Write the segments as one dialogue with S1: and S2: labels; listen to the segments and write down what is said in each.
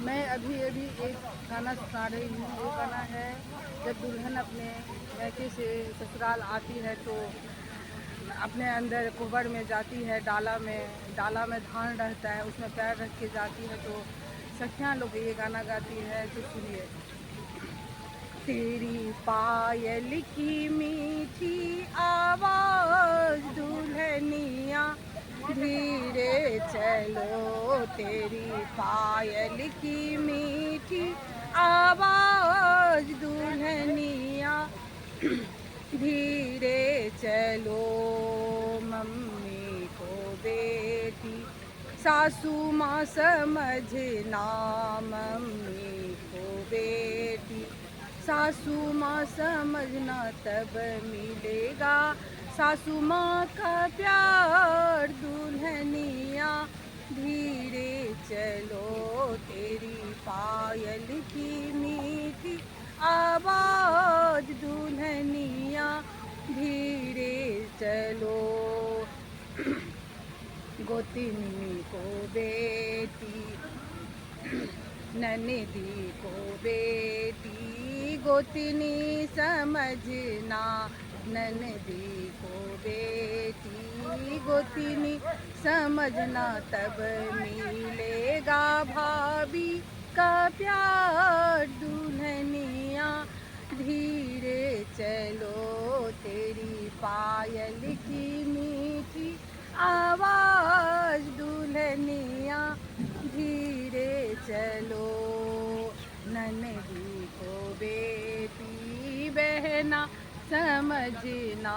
S1: मैं अभी अभी एक गाना सुना रही हूँ। वो गाना है, जब दुल्हन अपने मैके से ससुराल आती है तो अपने अंदर कुबर में जाती है, डाला में धान रहता है, उसमें पैर रख के जाती है। तो सखियाँ लोग ये गाना गाती है, तो सुनिए। तेरी पायल की मीठी आवाज़ दुल्हनिया धीरे चलो, तेरी पायल की मीठी आवाज़ दुल्हनिया धीरे चलो। मम्मी को बेटी सासू माँ समझना, मम्मी को बेटी सासू माँ समझना, तब मिलेगा सासू माँ का प्यार। दुल्हनिया धीरे चलो, तेरी पायल की मीठी आवाज़ दुल्हनिया धीरे चलो। गोतिनी को बेटी ननदी को बेटी गोतनी समझना, ननदी को बेटी गोतनी समझना, तब मिलेगा भाभी का प्यार। दुल्हनिया धीरे चलो, तेरी पायल की मीठी आवाज़ दुल्हनिया धीरे चलो। ननदी को बेटी बहना समझना,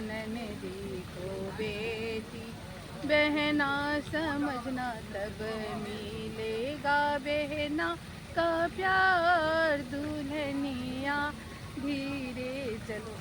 S1: ननदी को बेटी बहना समझना, तब मिलेगा बहना का प्यार। दुल्हनिया धीरे चलो।